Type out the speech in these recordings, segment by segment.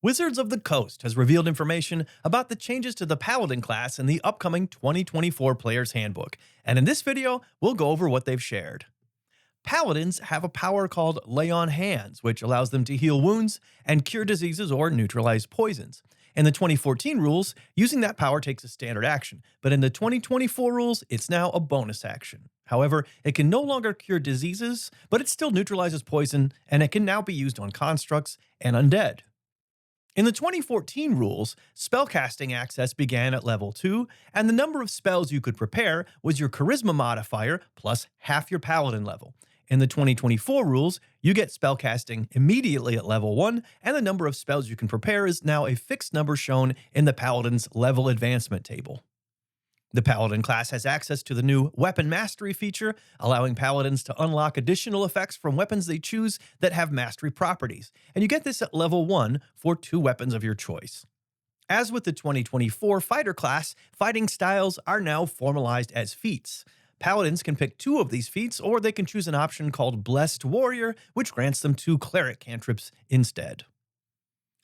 Wizards of the Coast has revealed information about the changes to the Paladin class in the upcoming 2024 Player's Handbook, and in this video, we'll go over what they've shared. Paladins have a power called Lay on Hands, which allows them to heal wounds and cure diseases or neutralize poisons. In the 2014 rules, using that power takes a standard action, but in the 2024 rules, it's now a bonus action. However, it can no longer cure diseases, but it still neutralizes poison, and it can now be used on constructs and undead. In the 2014 rules, spellcasting access began at level 2, and the number of spells you could prepare was your charisma modifier plus half your paladin level. In the 2024 rules, you get spellcasting immediately at level 1, and the number of spells you can prepare is now a fixed number shown in the paladin's level advancement table. The Paladin class has access to the new Weapon Mastery feature, allowing Paladins to unlock additional effects from weapons they choose that have mastery properties, and you get this at level 1 for 2 weapons of your choice. As with the 2024 Fighter class, fighting styles are now formalized as feats. Paladins can pick 2 of these feats, or they can choose an option called Blessed Warrior, which grants them 2 cleric cantrips instead.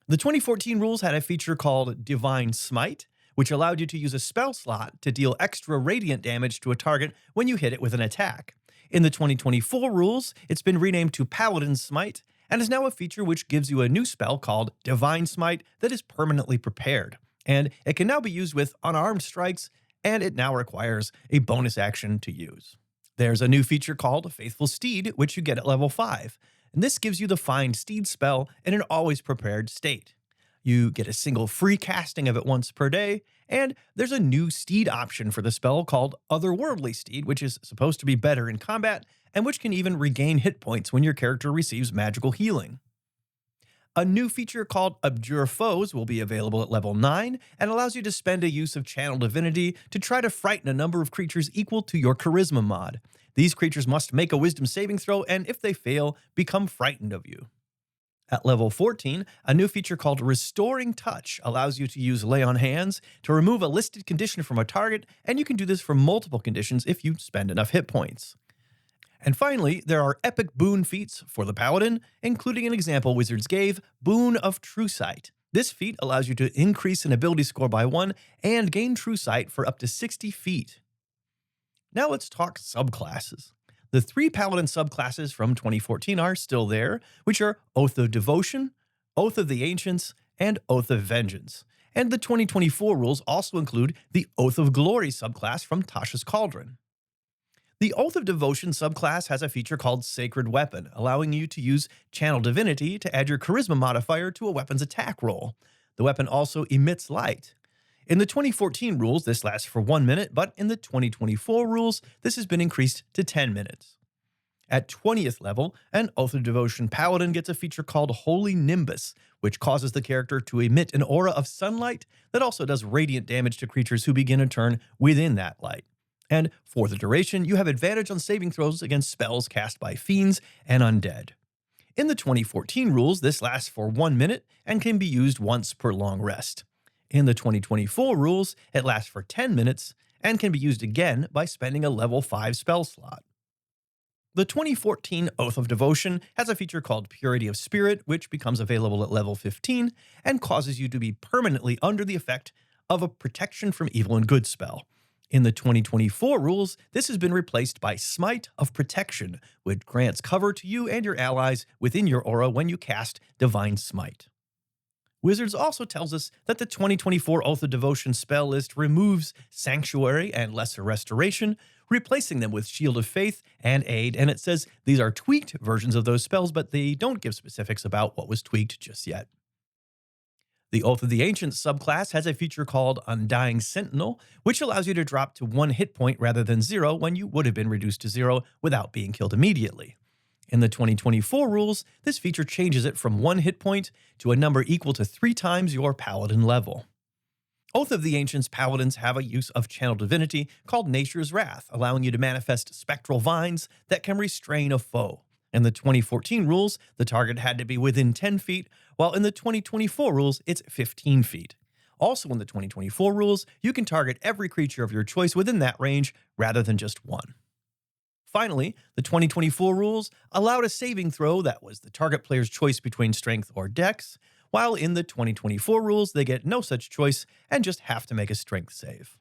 The 2014 rules had a feature called Divine Smite, which allowed you to use a spell slot to deal extra radiant damage to a target when you hit it with an attack. In the 2024 rules, it's been renamed to Paladin Smite, and is now a feature which gives you a new spell called Divine Smite that is permanently prepared. And it can now be used with unarmed strikes, and it now requires a bonus action to use. There's a new feature called Faithful Steed, which you get at level 5, and this gives you the Find Steed spell in an always prepared state. You get a single free casting of it once per day, and there's a new steed option for the spell called Otherworldly Steed, which is supposed to be better in combat, and which can even regain hit points when your character receives magical healing. A new feature called Abjure Foes will be available at level 9, and allows you to spend a use of Channel Divinity to try to frighten a number of creatures equal to your Charisma mod. These creatures must make a Wisdom saving throw, and if they fail, become frightened of you. At level 14, a new feature called Restoring Touch allows you to use Lay on Hands to remove a listed condition from a target, and you can do this for multiple conditions if you spend enough hit points. And finally, there are epic boon feats for the Paladin, including an example Wizards gave, Boon of True Sight. This feat allows you to increase an ability score by 1 and gain True Sight for up to 60 feet. Now let's talk subclasses. The 3 Paladin subclasses from 2014 are still there, which are Oath of Devotion, Oath of the Ancients, and Oath of Vengeance. And the 2024 rules also include the Oath of Glory subclass from Tasha's Cauldron. The Oath of Devotion subclass has a feature called Sacred Weapon, allowing you to use Channel Divinity to add your Charisma modifier to a weapon's attack roll. The weapon also emits light. In the 2014 rules, this lasts for 1 minute, but in the 2024 rules, this has been increased to 10 minutes. At 20th level, an Oath of Devotion Paladin gets a feature called Holy Nimbus, which causes the character to emit an aura of sunlight that also does radiant damage to creatures who begin a turn within that light. And for the duration, you have advantage on saving throws against spells cast by fiends and undead. In the 2014 rules, this lasts for 1 minute and can be used once per long rest. In the 2024 rules, it lasts for 10 minutes and can be used again by spending a level 5 spell slot. The 2014 Oath of Devotion has a feature called Purity of Spirit, which becomes available at level 15 and causes you to be permanently under the effect of a Protection from Evil and Good spell. In the 2024 rules, this has been replaced by Smite of Protection, which grants cover to you and your allies within your aura when you cast Divine Smite. Wizards also tells us that the 2024 Oath of Devotion spell list removes Sanctuary and Lesser Restoration, replacing them with Shield of Faith and Aid, and it says these are tweaked versions of those spells, but they don't give specifics about what was tweaked just yet. The Oath of the Ancients subclass has a feature called Undying Sentinel, which allows you to drop to 1 hit point rather than 0 when you would have been reduced to 0 without being killed immediately. In the 2024 rules, this feature changes it from 1 hit point to a number equal to 3 times your Paladin level. Oath of the Ancients Paladins have a use of Channel Divinity called Nature's Wrath, allowing you to manifest spectral vines that can restrain a foe. In the 2014 rules, the target had to be within 10 feet, while in the 2024 rules, it's 15 feet. Also in the 2024 rules, you can target every creature of your choice within that range rather than just one. Finally, the 2024 rules allowed a saving throw that was the target player's choice between strength or dex, while in the 2024 rules, they get no such choice and just have to make a strength save.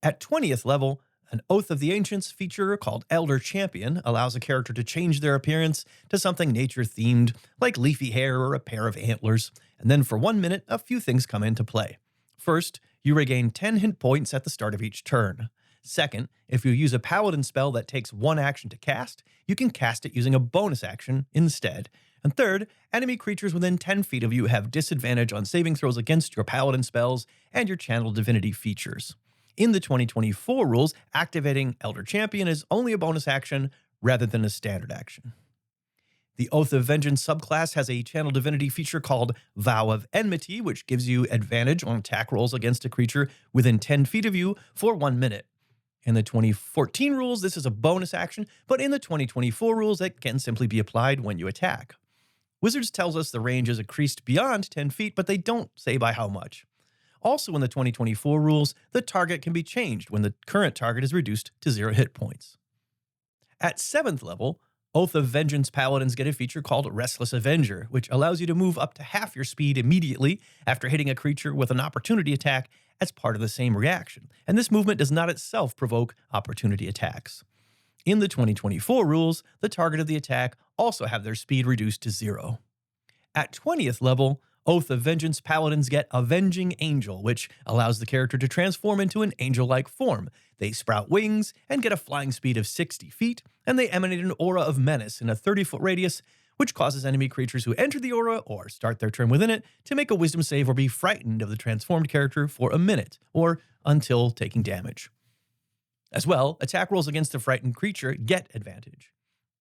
At 20th level, an Oath of the Ancients feature called Elder Champion allows a character to change their appearance to something nature-themed, like leafy hair or a pair of antlers, and then for 1 minute, a few things come into play. First, you regain 10 hit points at the start of each turn. Second, if you use a paladin spell that takes 1 action to cast, you can cast it using a bonus action instead. And third, enemy creatures within 10 feet of you have disadvantage on saving throws against your paladin spells and your channel divinity features. In the 2024 rules, activating Elder Champion is only a bonus action rather than a standard action. The Oath of Vengeance subclass has a channel divinity feature called Vow of Enmity, which gives you advantage on attack rolls against a creature within 10 feet of you for 1 minute. In the 2014 rules, this is a bonus action, but in the 2024 rules, it can simply be applied when you attack. Wizards tells us the range is increased beyond 10 feet, but they don't say by how much. Also in the 2024 rules, the target can be changed when the current target is reduced to 0 hit points. At 7th level, Oath of Vengeance Paladins get a feature called Restless Avenger, which allows you to move up to half your speed immediately after hitting a creature with an opportunity attack as part of the same reaction, and this movement does not itself provoke opportunity attacks. In the 2024 rules, the target of the attack also have their speed reduced to 0. At 20th level, Oath of Vengeance Paladins get Avenging Angel, which allows the character to transform into an angel-like form. They sprout wings and get a flying speed of 60 feet, and they emanate an aura of menace in a 30-foot radius, which causes enemy creatures who enter the aura or start their turn within it to make a wisdom save or be frightened of the transformed character for a minute, or until taking damage. As well, attack rolls against the frightened creature get advantage.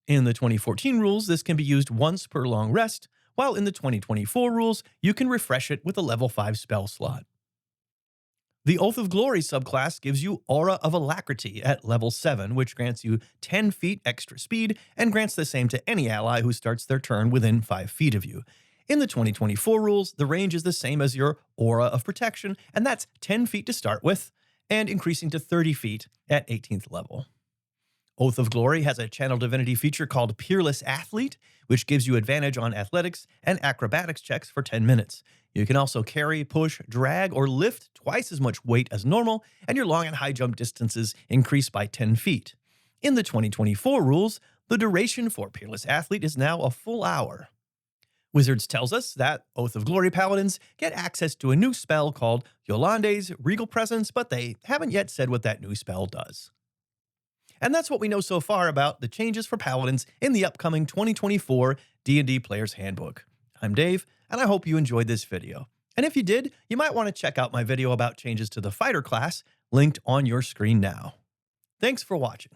In the 2014 rules, this can be used once per long rest, while in the 2024 rules, you can refresh it with a level 5 spell slot. The Oath of Glory subclass gives you Aura of Alacrity at level 7, which grants you 10 feet extra speed and grants the same to any ally who starts their turn within 5 feet of you. In the 2024 rules, the range is the same as your Aura of Protection, and that's 10 feet to start with, and increasing to 30 feet at 18th level. Oath of Glory has a channel divinity feature called Peerless Athlete, which gives you advantage on athletics and acrobatics checks for 10 minutes. You can also carry, push, drag, or lift twice as much weight as normal, and your long and high jump distances increase by 10 feet. In the 2024 rules, the duration for Peerless Athlete is now a full hour. Wizards tells us that Oath of Glory Paladins get access to a new spell called Yolande's Regal Presence, but they haven't yet said what that new spell does. And that's what we know so far about the changes for Paladins in the upcoming 2024 D&D Player's Handbook. I'm Dave, and I hope you enjoyed this video. And if you did, you might want to check out my video about changes to the Fighter class, linked on your screen now. Thanks for watching.